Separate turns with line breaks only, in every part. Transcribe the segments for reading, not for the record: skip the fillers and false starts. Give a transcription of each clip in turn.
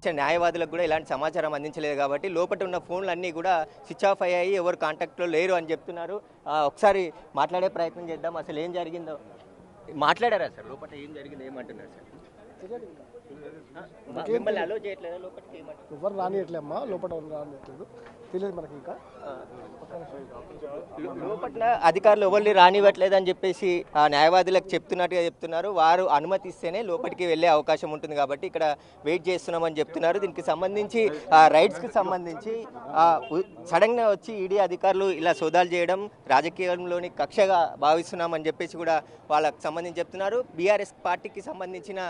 ఇచ్చిన న్యాయవాదులకు కూడా ఎలాంటి సమాచారం అందించలేదు కాబట్టి లోపల ఉన్న ఫోన్లు అన్నీ కూడా స్విచ్ ఆఫ్ అయ్యాయి, ఎవరు కాంటాక్ట్లో లేరు అని చెప్తున్నారు. ఒకసారి మాట్లాడే ప్రయత్నం చేద్దాం. అసలు ఏం జరిగిందో మాట్లాడారా సార్? లోపల ఏం జరిగిందో ఏమంటున్నారు సార్? మిమ్మల్ని అలో చేయట్లేదా లోపలికి?
ఎవరు రానియట్లేమ్మా, లోపల రానియట్లేదు, తెలియదు మనకి. ఇంకా
లోపల అధికారులు ఎవరిని రానివ్వట్లేదు అని చెప్పేసి ఆ న్యాయవాదులకు చెప్తున్నట్టుగా చెప్తున్నారు. వారు అనుమతిస్తేనే లోపలికి వెళ్ళే అవకాశం ఉంటుంది కాబట్టి ఇక్కడ వెయిట్ చేస్తున్నామని చెప్తున్నారు. దీనికి సంబంధించి రైట్స్కి సంబంధించి సడన్గా వచ్చి ఈడీ అధికారులు ఇలా సోదాలు చేయడం రాజకీయంలోని కక్షగా భావిస్తున్నామని చెప్పేసి కూడా వాళ్ళకి సంబంధించి చెప్తున్నారు. బీఆర్ఎస్ పార్టీకి సంబంధించిన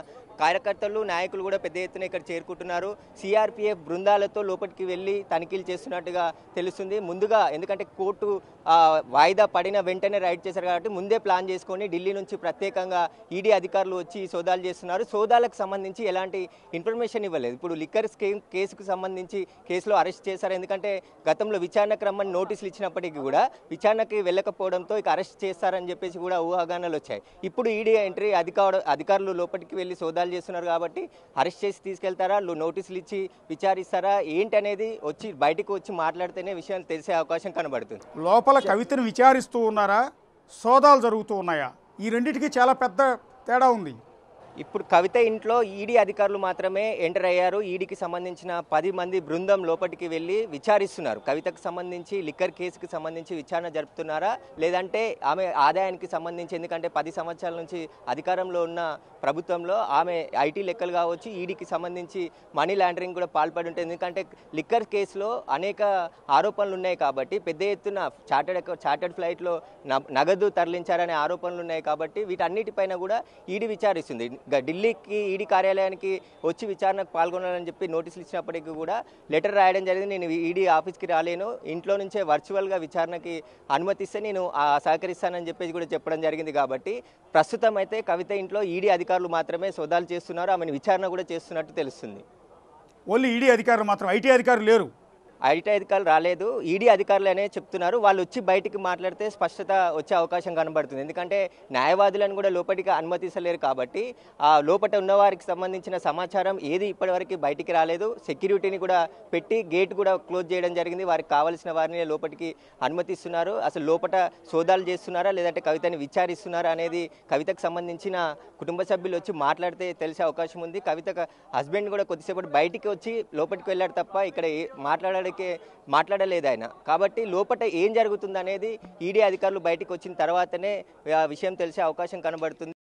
కార్యకర్తలు నాయకులు కూడా పెద్ద ఎత్తున ఇక్కడ చేరుకుంటున్నారు. సిఆర్పిఎఫ్ బృందాలతో లోపలికి వెళ్ళి తనిఖీలు చేస్తున్నట్టుగా తెలుస్తుంది. ముందుగా ఎందుకంటే కోర్టు వాయిదా పడిన వెంటనే రైడ్ చేశారు కాబట్టి ముందే ప్లాన్ చేసుకొని ఢిల్లీ నుంచి ప్రత్యేకంగా ఈడీ అధికారులు వచ్చి సోదాలు చేస్తున్నారు. సోదాలకు సంబంధించి ఎలాంటి ఇన్ఫర్మేషన్ ఇవ్వలేదు. ఇప్పుడు లిక్కర్ స్కీమ్ కేసుకు సంబంధించి కేసులో అరెస్ట్ చేశారు. ఎందుకంటే గతంలో విచారణకు రమ్మని నోటీసులు ఇచ్చినప్పటికీ కూడా విచారణకి వెళ్ళకపోవడంతో ఇక అరెస్ట్ చేస్తారని చెప్పేసి కూడా ఊహాగానాలు వచ్చాయి. ఇప్పుడు ఈడీ ఎంట్రీ అధికారులు లోపలికి వెళ్ళి సోదాలు చేస్తున్నారు కాబట్టి అరెస్ట్ చేసి తీసుకెళ్తారా, నోటీసులు ఇచ్చి విచారిస్తారా ఏంటి అనేది వచ్చి బయటకు వచ్చి మాట్లాడితేనే విషయాలు తెలిసే అవకాశం కనబడుతుంది.
లోపల కవితను విచారిస్తూ ఉన్నారా, సోదాలు జరుగుతూ ఉన్నాయా? ఈ రెండింటికి చాలా పెద్ద తేడా ఉంది.
ఇప్పుడు కవిత ఇంట్లో ఈడీ అధికారులు మాత్రమే ఎంటర్ అయ్యారు. ఈడీకి సంబంధించిన 10 మంది బృందం లోపలికి వెళ్ళి విచారిస్తున్నారు. కవితకు సంబంధించి లిక్కర్ కేసుకి సంబంధించి విచారణ జరుపుతున్నారా, లేదంటే ఆమె ఆదాయానికి సంబంధించి, ఎందుకంటే 10 సంవత్సరాల నుంచి అధికారంలో ఉన్న ప్రభుత్వంలో ఆమె ఐటీ లెక్కలు కావచ్చు, ఈడీకి సంబంధించి మనీ లాండరింగ్ కూడా పాల్పడి ఉంటుంది. ఎందుకంటే లిక్కర్ కేసులో అనేక ఆరోపణలు ఉన్నాయి కాబట్టి పెద్ద ఎత్తున చార్టర్డ్ ఫ్లైట్లో నగదు తరలించారనే ఆరోపణలు ఉన్నాయి కాబట్టి వీటన్నిటిపైన కూడా ఈడీ విచారిస్తుంది. ఢిల్లీకి ఈడీ కార్యాలయానికి వచ్చి విచారణకు పాల్గొనాలని చెప్పి నోటీసులు ఇచ్చినప్పటికీ కూడా లెటర్ రాయడం జరిగింది. నేను ఈడీ ఆఫీస్కి రాలేను, ఇంట్లో నుంచే వర్చువల్గా విచారణకి అనుమతిస్తే నేను సహకరిస్తానని చెప్పేసి కూడా చెప్పడం జరిగింది. కాబట్టి ప్రస్తుతం అయితే కవిత ఇంట్లో ఈడీ అధికారులు మాత్రమే సోదాలు చేస్తున్నారు. ఆమెను విచారణ కూడా చేస్తున్నట్టు తెలుస్తుంది.
ఓన్లీ ఈడీ అధికారులు మాత్రం, ఐటీ అధికారులు లేరు.
ఐటీ అధికారులు రాలేదు, ఈడీ అధికారులనే చెప్తున్నారు. వాళ్ళు వచ్చి బయటికి మాట్లాడితే స్పష్టత వచ్చే అవకాశం కనబడుతుంది. ఎందుకంటే న్యాయవాదులను కూడా లోపలికి అనుమతించలేరు కాబట్టి ఆ లోపల ఉన్నవారికి సంబంధించిన సమాచారం ఏది ఇప్పటివరకు బయటికి రాలేదు. సెక్యూరిటీని కూడా పెట్టి గేట్ కూడా క్లోజ్ చేయడం జరిగింది. వారికి కావాల్సిన వారిని లోపలికి అనుమతిస్తున్నారు. అసలు లోపల సోదాలు చేస్తున్నారా లేదంటే కవితని విచారిస్తున్నారా అనేది కవితకు సంబంధించిన కుటుంబ సభ్యులు వచ్చి మాట్లాడితే తెలిసే అవకాశం ఉంది. కవిత హస్బెండ్ కూడా కొద్దిసేపటి బయటికి వచ్చి లోపలికి వెళ్ళాడు తప్ప ఇక్కడ మాట్లాడలేదు ఆయన. కాబట్టి లోపల ఏం జరుగుతుంది అనేది ఈడీ అధికారులు బయటకు వచ్చిన తర్వాతనే విషయం తెలిసే అవకాశం కనబడుతుంది.